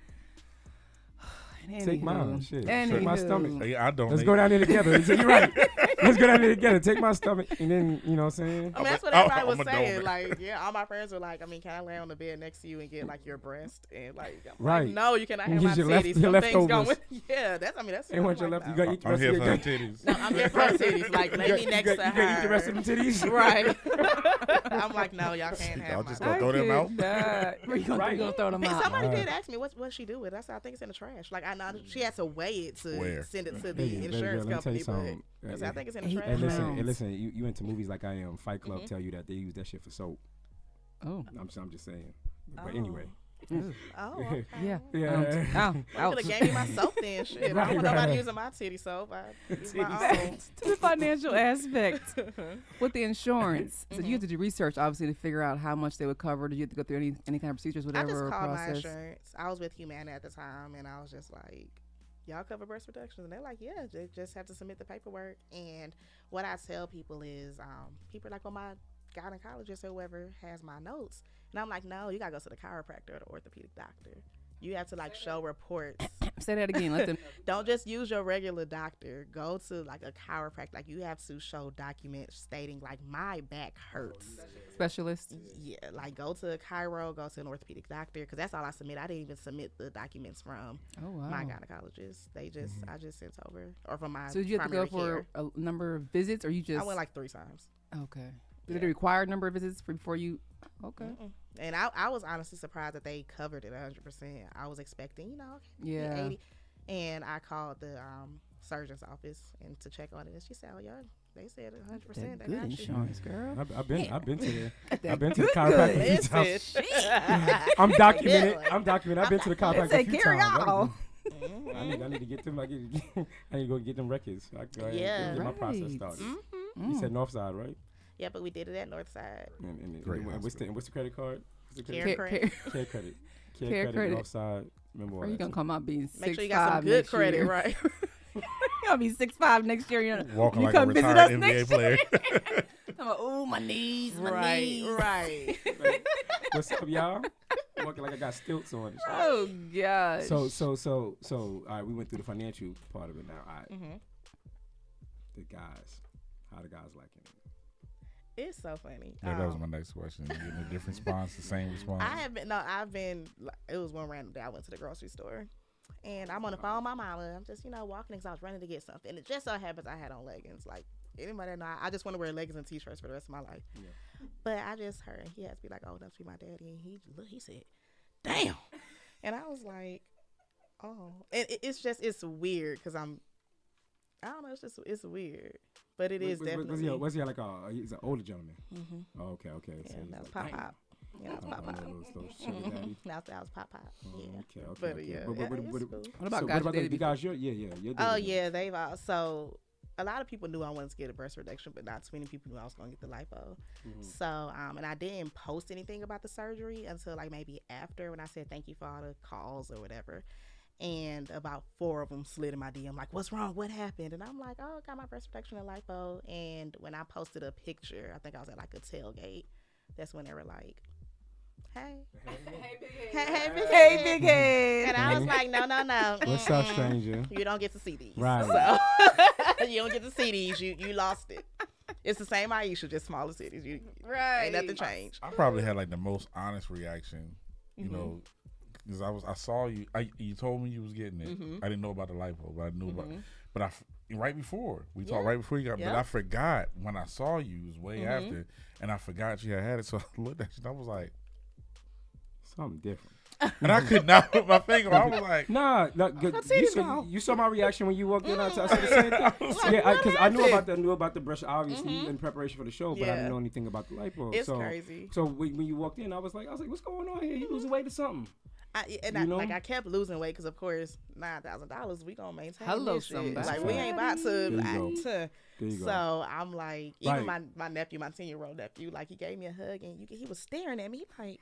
Take mine. Shit. Take my stomach. Hey, I don't. Let's go down there together. You're right. Let's go down there together. Take my stomach, and then you know what I'm saying. I mean, that's what everybody was I'm a saying. donor. Like, yeah, all my friends were like, I mean, can I lay on the bed next to you and get like your breast? And like, I'm Right. like, no, you cannot And have my get your titties. your Some things leftovers. going. Yeah, that's. I mean, that's. And what once I'm you're like, left, you no. gotta eat the I'm rest here of for your her titties. No, I'm here for her titties. Like, lay me next to You gotta eat the rest of her. them titties. Right. I'm like, no, y'all can't Y'all have just my. gonna throw them out. Where you gonna throw them Hey, out? somebody did ask me what she do with it. I said I think it's in the trash. Like I know she had to weigh it to Where? send it to Hey, the baby insurance girl, let me tell company. you something. But I said, I think it's in the Hey, trash. And listen, Pounds. you into movies like I am. Fight Club tell you that they use that shit for soap. Oh, I'm just saying. But Oh. anyway. Oh, okay. yeah. Yeah. Oh, Could have gave me my soap then. Shit, I don't want nobody using my titty soap. I use my own. To the financial aspect with the insurance. So you had to do research, obviously, to figure out how much they would cover. Did you have to go through any kind of procedures, I whatever, just or called my process? insurance. I was with Humana at the time, and I was just like, y'all cover breast reductions? And they're like, yeah, they just have to submit the paperwork. And what I tell people is, people are like, well, my gynecologist or whoever has my notes. And I'm like, no, you got to go to the chiropractor or the orthopedic doctor. You have to like show reports. Say that again. Let them. Don't just use your regular doctor. Go to like a chiropractor. Like you have to show documents stating like my back hurts. Specialist. Yeah, like go to a chiro, go to an orthopedic doctor, because that's all I submit. I didn't even submit the documents from Oh wow. my gynecologist. They just I just sent over or from my. So did you have to go primary for a number of visits, or you just? I went like 3 times. Okay. Did it require a number of visits before you? Okay. Mm-mm. And I was honestly surprised that they covered it 100%. I was expecting, Yeah. 80. And I called the surgeon's office and to check on it, and she said, "Oh, yeah, they said 100%. That They good got you." insurance, girl. I've been to the That chiropractor a few times. Listen. I'm documented. Yeah. I've been to the chiropractor a Say few carry times. on. I need to get them. I need to go get them records. I go ahead Yeah. and get my process Right. started. Mm-hmm. You said Northside, right? Yeah, but we did it at Northside. Great What's the credit card? What's the Care credit? credit. Care credit. Care Care credit. credit. Northside. Remember all Or you that gonna shit. come out being 6'5" Make sure you got some good next credit, year. right? You gonna be 6'5" next year. You know, Walking you like a come visit retired us NBA next player. I'm like, ooh, my knees, my right, knees. right. What's up, y'all? Walking like I got stilts on. And shit. Oh gosh. So, all right, we went through the financial part of it now. All right. Mm-hmm. The guys, how the guys liking it? It's so funny. Yeah, that was my next question. You getting a different response, the same response? I've been, it was one random day I went to the grocery store. And I'm on the phone with my mama. I'm just, walking because I was running to get something. And it just so happens I had on leggings. Like, anybody that know, I just want to wear leggings and t-shirts for the rest of my life. Yeah. But I just heard, he has to be like, oh, that's be my daddy. And he said, damn. And I was like, oh. And it's weird because I don't know, it's weird. But it is definitely. Was he like he's an older gentleman? Mm-hmm. Oh, okay. Yeah, So he's that was like, Pop Pop. Yeah, that was Pop Pop. little sugar daddy. That was Pop Pop. Yeah. Okay. But yeah, But it's cool. what about so guys? what about dated the before? guys? Your Oh yeah, they've so a lot of people knew I wanted to get a breast reduction, but not too many people knew I was going to get the lipo. So and I didn't post anything about the surgery until like maybe after, when I said thank you for all the calls or whatever. And about 4 of them slid in my DM like, what's wrong? What happened? And I'm like, oh, I got my breast reduction and lipo. And when I posted a picture, I think I was at like a tailgate. That's when they were like, hey, Hey, big head. and I was like, no. What's up, stranger? You don't get to see these. Right. So you don't get to see these. You lost it. It's the same Iyisha, just smaller cities. Ain't nothing changed. I probably had like the most honest reaction, you know, because I saw you. You told me you was getting it. I didn't know about the lipo, but I knew about. But right before we talked, right before you got, but I forgot when I saw you. It was way after, and I forgot you had it. So I looked at you, and I was like, Something different. and I could not put my finger. I was like, Nah, you saw my reaction when you walked in. I said the same thing. Yeah, because I knew about the brush obviously in preparation for the show, but I didn't know anything about the lipo. It's crazy. So when you walked in, I was like, what's going on here? You losing weight or something? I kept losing weight because of course $9,000 we gonna maintain. Hello, this shit. somebody. Like we ain't about There you to. go. So I'm like, even Right. my nephew, my 10-year-old nephew, like he gave me a hug and he was staring at me like,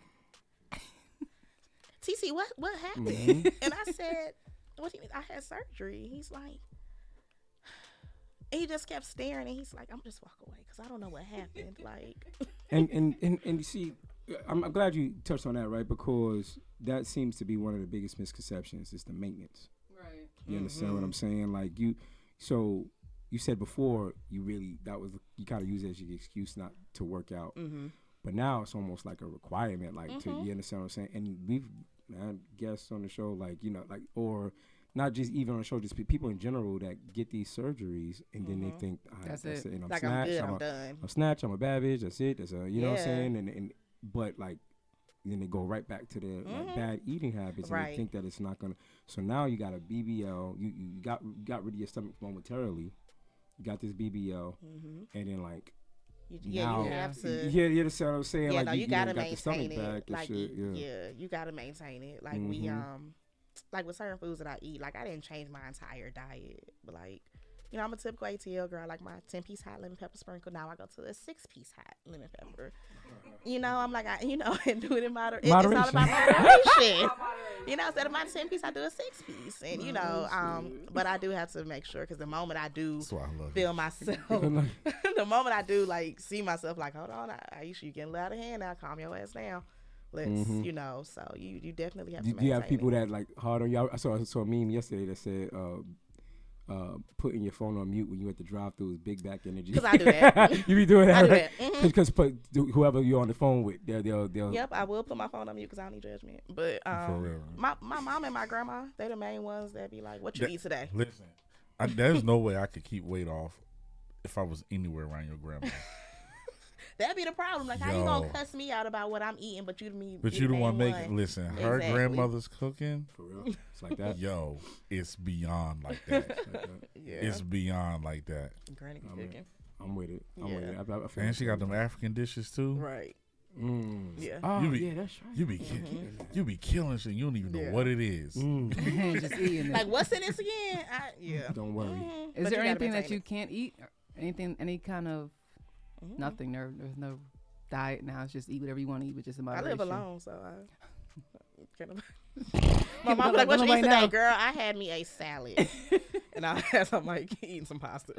TC, what happened? Mm-hmm. And I said, what do you mean? I had surgery. He's like, and he just kept staring and he's like, I'm just walk away because I don't know what happened. Like, and you see, I'm glad you touched on that, right? Because that seems to be one of the biggest misconceptions is the maintenance. Right. You understand what I'm saying? Like so you said before you kind of use it as your excuse not to work out, but now it's almost like a requirement, like to you understand what I'm saying? And we've had guests on the show, like or not just even on the show, just people in general that get these surgeries and then they think that's it. And I'm like snatched, I'm done. I'm snatched. I'm a bad bitch. That's it. That's you know what I'm saying? And but like then they go right back to their like, bad eating habits and they think that it's not gonna. So now you got a BBL. You got rid of your stomach momentarily. You got this BBL, and then like. You have to. Yeah, that's what I'm saying. Yeah, like, no, you gotta got the stomach maintain back it. Like, shit, you gotta maintain it. Like we like with certain foods that I eat, like I didn't change my entire diet, but like. You know, I'm a typical ATL girl. I like my 10-piece hot lemon pepper sprinkle. Now I go to a 6-piece hot lemon pepper. You know, I'm like, and do it in moderation. It's all about moderation. You know, instead of my 10-piece, I do a 6-piece. And, you know, but I do have to make sure because the moment I do feel myself, the moment I do, like, see myself, like, hold on, Iyisha, you getting a little out of hand now. Calm your ass down. Let's, you know, so you definitely have to maintain. Do you have people that, like, hard on you? I saw a meme yesterday that said, putting your phone on mute when you at the drive-through is big back energy. Because I do that. You be doing that, I do right? that. Because whoever you're on the phone with, they'll. Yep, I will put my phone on mute because I don't need judgment. But for real. my mom and my grandma, they the main ones that be like, "What you eat today?" Listen, there's no way I could keep weight off if I was anywhere around your grandma. That'd be the problem. Like, how you gonna cuss me out about what I'm eating, but you the one making? Listen, her grandmother's cooking. For real, it's like that. Yo, it's beyond like that. Yeah, it's beyond like that. Granny cooking. I'm with it. I'm with it. I feel And she got them African dishes too. Right. Yeah. Oh, yeah, that's right. You be killing shit. You don't even know what it is. Just eating it. Like, what's in this again? Don't worry. Is there anything that you can't eat? Anything? Any kind of nothing? There's no diet now. It's just eat whatever you want to eat, but just in moderation. I live alone, so my mom was like, "What you eat today, girl?" I had me a salad, and I had some like eating some pasta.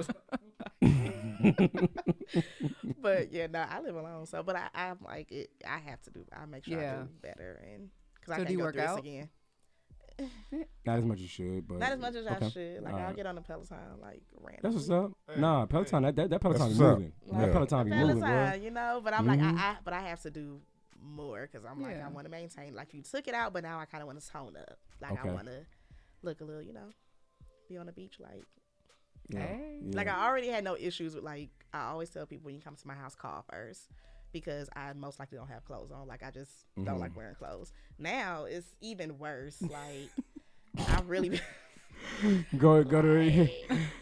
But yeah, no, I live alone. So, but I'm like, I have to do. I make sure I do better, and because I can't go through this again. Not as much as you should, but not as much as I should. Like I'll get on the Peloton like randomly. That's what's up. Nah, Peloton. That Peloton be moving. That Peloton be moving, bro. You know. But I'm like, but I have to do more because I'm like, I want to maintain. Like you took it out, but now I kind of want to tone up. Like I want to look a little, you know, be on the beach like. Yeah. Like I already had no issues with like I always tell people when you come to my house call first because I most likely don't have clothes on. Like I just don't like wearing clothes. Now it's even worse. Like I really go to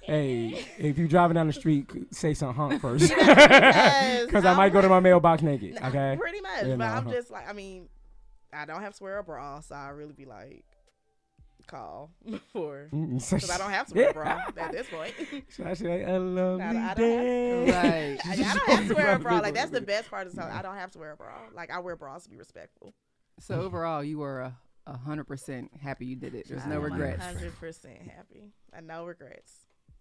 hey, if you driving down the street, say something honk first because I might go to my mailbox naked. Okay, pretty much. But I'm just like, I mean, I don't have to wear a bra, so I really be like. Call for because I don't have to wear a bra at this point. So I say I love you, I don't have to wear a bra. Like that's the best part of the time. I don't have to wear a bra. Like I wear bras to be respectful. So overall, you were 100% happy you did it. There's no regrets. 100% happy. No regrets.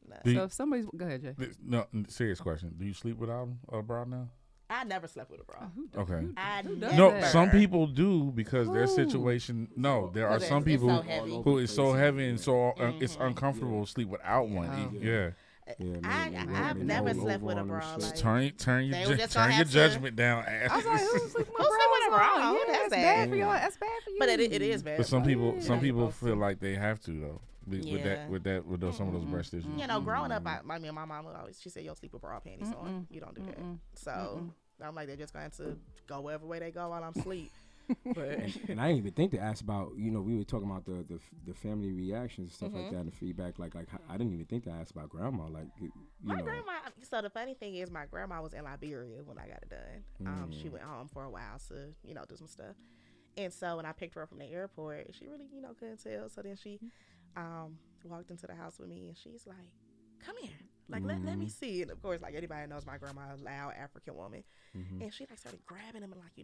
No. So if somebody's go ahead, Jay. No, serious question. Do you sleep without a bra now? I never slept with a bra. Okay. No, some people do because their situation. No, there are some people who is so heavy and so it's uncomfortable to sleep without one. Yeah. I've never slept with a bra. Like, turn your judgment down. I was like, who's sleeping with a bra? That's bad for you. That's bad for you. But it is bad. But some people feel like they have to though. With those some of those breast issues. You know, growing up, my mom always she said, "You'll sleep with bra panties on. You don't do that." So I'm like, they're just going to go whatever way they go while I'm asleep. But And I didn't even think to ask about, we were talking about the family reactions and stuff like that and the feedback. Like I didn't even think to ask about grandma. Like, my grandma. So the funny thing is, my grandma was in Liberia when I got it done. She went home for a while to do some stuff. And so when I picked her up from the airport, she really couldn't tell. So then she walked into the house with me, and she's like, "Come here, like let me see." And of course, like anybody knows, my grandma, a loud African woman, and she like started grabbing him and like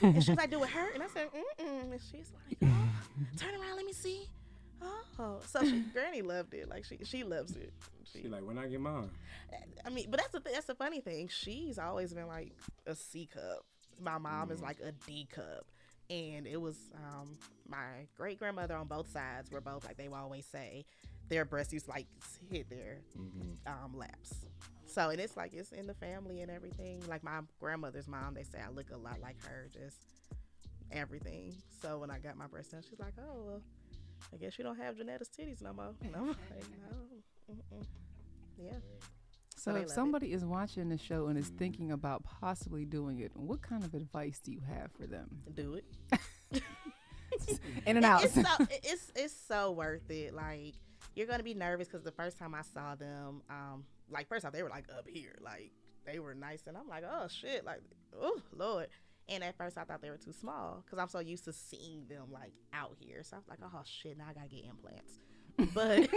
and she was like, "Do it hurt?" And I said, "Mm-mm." And she's like, "Oh, turn around, let me see." Oh, so Granny loved it. Like she loves it. She like, when I get mine. I mean, but that's the funny thing. She's always been like a C cup. My mom is like a D cup. And it was my great grandmother on both sides were both like, they would always say their breasts used to like hit their laps. So, and it's like it's in the family and everything. Like my grandmother's mom, they say I look a lot like her, just everything. So when I got my breast done, she's like, "Oh, well, I guess you don't have Janetta's titties no more." And I'm like, "No, yeah." So if somebody is watching the show and is thinking about possibly doing it, what kind of advice do you have for them? Do it. In and out. It's so worth it. Like, you're gonna be nervous because the first time I saw them, like first off they were like up here, like they were nice, and I'm like, oh shit, like, oh Lord. And at first I thought they were too small because I'm so used to seeing them like out here. So I was like, oh shit, now I gotta get implants. But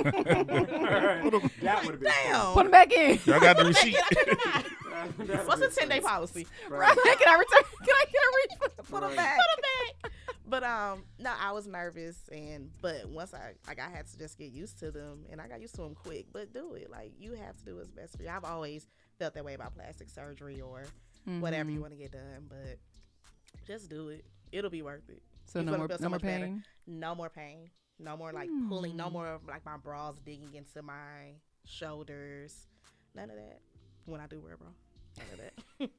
that would have been damn. Put them back in. Y'all got the receipt. What's a 10-day policy? Right. Can I return? Can I get a refund? Put them back. Put them back. But no, I was nervous, but once I had to just get used to them, and I got used to them quick. But do it, like you have to do what's best for you. I've always felt that way about plastic surgery or whatever you want to get done, but just do it. It'll be worth it. So no more pain. No more pain. No more like pulling. No more of like my bras digging into my shoulders. None of that. When I do wear a bra, none of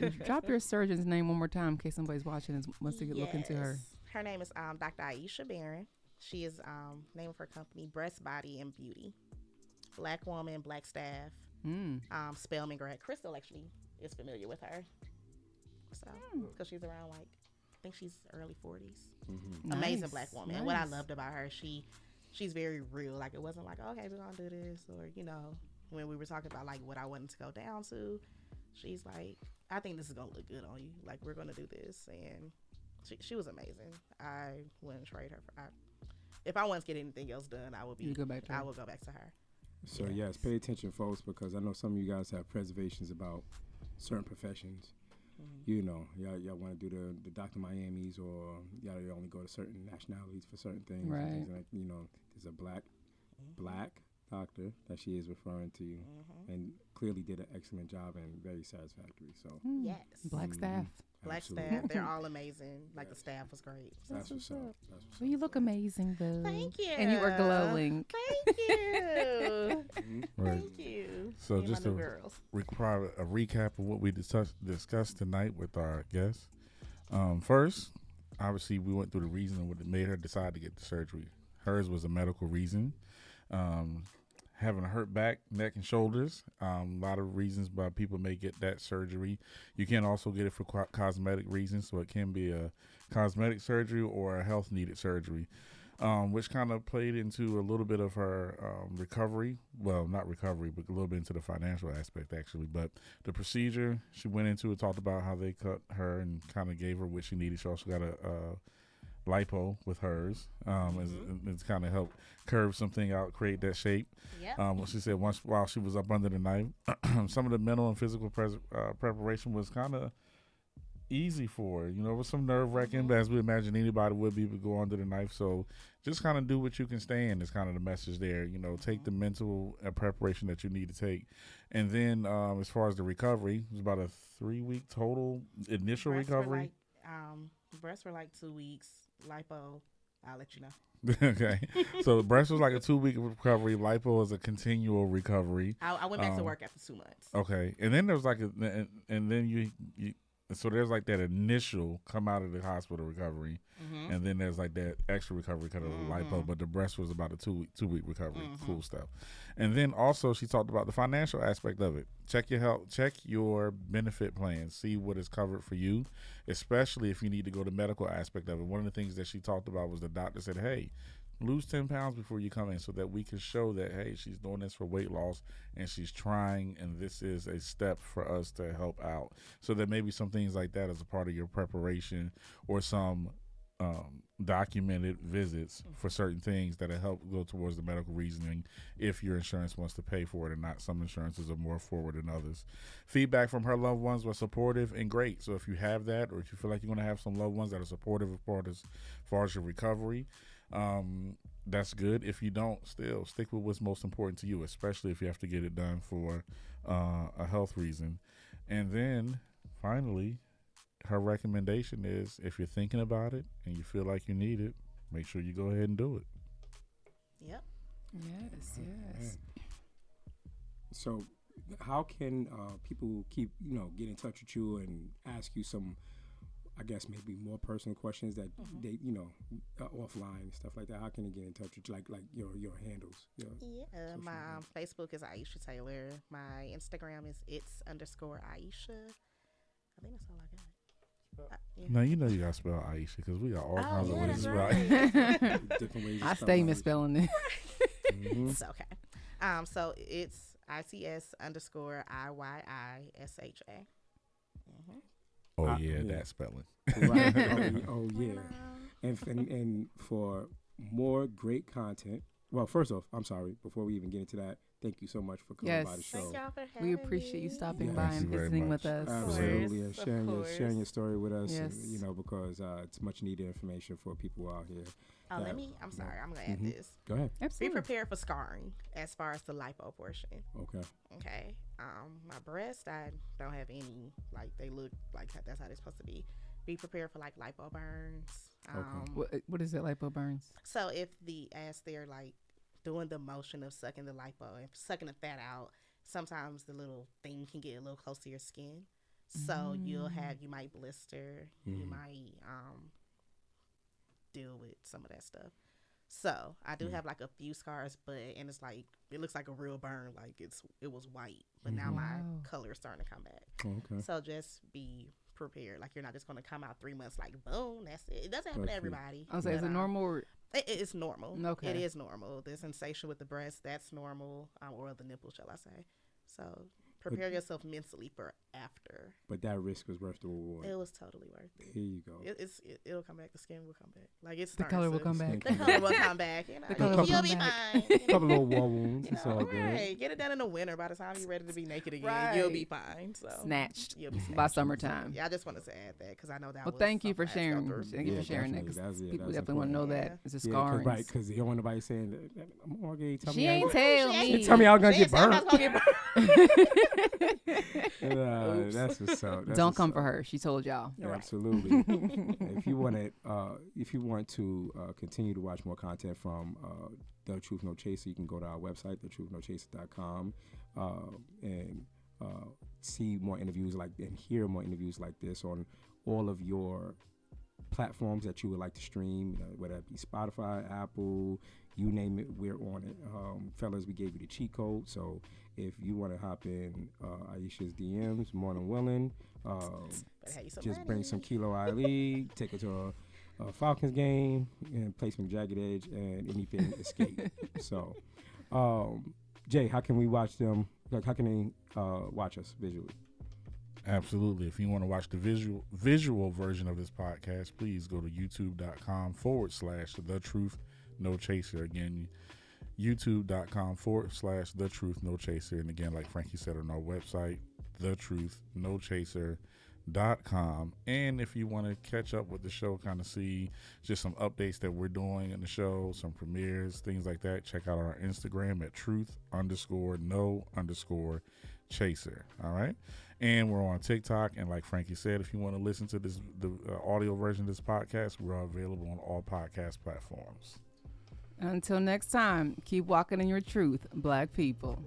that. Drop your surgeon's name one more time in case somebody's watching and wants to look into her. Her name is Dr. Iyisha Taylor. She is name of her company Breast Body and Beauty. Black woman, black staff. Spelman grad. Crystal actually is familiar with her. So because she's around like, I think she's early 40s. Amazing black woman. And what I loved about her, she's very real. Like it wasn't like, okay, we're gonna do this, or when we were talking about like what I wanted to go down to, she's like, I think this is gonna look good on you. Like we're gonna do this, and she was amazing. I wouldn't trade her for. If I wanted to get anything else done, I would go back to her. So yes, pay attention, folks, because I know some of you guys have preservations about certain professions. Y'all want to do the Dr. Miami's, or y'all only go to certain nationalities for certain things. Right. And things like, there's a black doctor that she is referring to, and clearly did an excellent job and very satisfactory. So yes, black staff. Black staff, they're all amazing. Like the staff was great. That's what's up. Well, you look amazing, boo. Thank you. And you are glowing. Thank you. Right. Thank you. So just a recap of what we discussed tonight with our guests. First, obviously, we went through the reason what made her decide to get the surgery. Hers was a medical reason. Having a hurt back, neck, and shoulders. A lot of reasons why people may get that surgery. You can also get it for cosmetic reasons, so it can be a cosmetic surgery or a health needed surgery, which kind of played into a little bit of her recovery. Well, not recovery, but a little bit into the financial aspect, actually. But the procedure, she went into it, talked about how they cut her and kind of gave her what she needed. She also got a lipo with hers. It's kind of helped curve something out, create that shape. Yep. What she said while she was up under the knife, some of the mental and physical preparation was kind of easy for her. It was some nerve wracking, as we imagine anybody would be to go under the knife. So just kind of do what you can stand is kind of the message there. Take the mental preparation that you need to take. And then as far as the recovery, it was about a 3-week total initial recovery. Breasts were like 2 weeks. Lipo, I'll let you know. Okay. So breast was like a 2-week recovery. Lipo is a continual recovery. I went back to work after 2 months. Okay. And then there was like and then you so there's like that initial come out of the hospital recovery, Mm-hmm. and then there's like that extra recovery because of the lipo. But the breast was about a 2 week recovery. Cool stuff. And then also she talked about the financial aspect of it. Check your health, check your benefit plan, see what is covered for you, especially if you need to go to medical aspect of it. One of the things that she talked about was the doctor said, hey, lose 10 pounds before you come in so that we can show that, hey, she's doing this for weight loss and she's trying, and this is a step for us to help out. So there may be some things like that as a part of your preparation, or some documented visits for certain things that help go towards the medical reasoning if your insurance wants to pay for it or not. Some insurances are more forward than others. Feedback from her loved ones was supportive and great. So if you have that, or if you feel like you're going to have some loved ones that are supportive as far as your recovery, that's good. If you don't, still stick with what's most important to you, especially if you have to get it done for a health reason. And then finally, her recommendation is, if you're thinking about it and you feel like you need it, make sure you go ahead and do it. Yep. Yes. So, how can people keep, get in touch with you and ask you some, I guess, maybe more personal questions that they, offline and stuff like that? How can they get in touch with you, like your handles? Yeah, my Facebook is Iyisha Taylor. My Instagram is its_Iyisha. I think that's all I got. Now you know you gotta spell Iyisha because we got all kinds of ways to spell. Right. Different ways. I stay misspelling it. It's okay. So it's ICS_IYISHA. Oh yeah, that spelling. Right. Oh yeah. And for more great content. Well, first off, I'm sorry. Before we even get into that, thank you so much for coming by the show. Thank y'all for having We appreciate you stopping Yes. by Thank and you very visiting much. with us. Absolutely, and Of sharing your story with us. Yes. And, because it's much needed information for people out here. Oh, that- I'm sorry. I'm going to add this. Go ahead. Be Absolutely. prepared for scarring as far as the lipo portion. Okay. Okay. My breasts, I don't have any, like, they look like that's how they're supposed to be. Be prepared for, like, lipo burns. What is it, lipo burns? So if as they're, like, doing the motion of sucking the lipo and sucking the fat out, sometimes the little thing can get a little close to your skin. So you might blister, you might deal with some of that stuff. So I do have like a few scars, and it's like, it looks like a real burn, like it was white, but now my color is starting to come back. Okay. So just be prepared. Like, you're not just going to come out 3 months like, boom, that's it. It doesn't happen to everybody. I was like, is it normal? Or It's normal. Okay. It is normal. The sensation with the breast, that's normal, or the nipple, shall I say. So prepare yourself mentally for after. But that risk was worth the reward. It was totally worth it. Here you go. It'll come back. The skin will come back. Like, it's the color will come back. The color will come back. color will You'll come be back. fine. A couple little wall wounds. It's all good. Right. Get it done in the winter. By the time you're ready to be naked again, Right. you'll be fine. So Snatched You'll be snatched. by summertime. Yeah, I just wanted to add that because I know that. Well, was thank you for something I had to go sharing. through. Thank you Yeah, for sharing that, definitely. because That's people important. definitely want to know Yeah. that it's a Yeah, scarring. because you don't want nobody saying that. I'm okay. Tell She me ain't how tell She me. ain't tell me I'm gonna She get said I'm burnt. not gonna get burnt. That's what's up. That's Don't what's come up. for her. She told y'all. Yeah, Right. absolutely. If you want to continue to watch more content from The Truth No Chaser, you can go to our website, thetruthnochaser.com, and see more interviews and hear more interviews like this on all of your platforms that you would like to stream, whether it be Spotify, Apple, you name it, we're on it. Fellas, we gave you the cheat code, so if you want to hop in Aisha's DMs, more than willing. Better have you some Just bring money. some Kilo Ali, take her to a Falcons game, and play some Jagged Edge, and anything escape. So, Jay, how can we watch them? Like, how can they watch us visually? Absolutely. If you want to watch the visual version of this podcast, please go to youtube.com/The Truth No Chaser. Again, youtube.com/The Truth No Chaser. And again, like Frankie said, on our website, thetruthnochaser.com. And if you want to catch up with the show, kind of see just some updates that we're doing in the show, some premieres, things like that, check out our Instagram at truth_no_chaser. All right. And we're on TikTok. And like Frankie said, if you want to listen to the audio version of this podcast, we're available on all podcast platforms. Until next time, keep walking in your truth, Black people.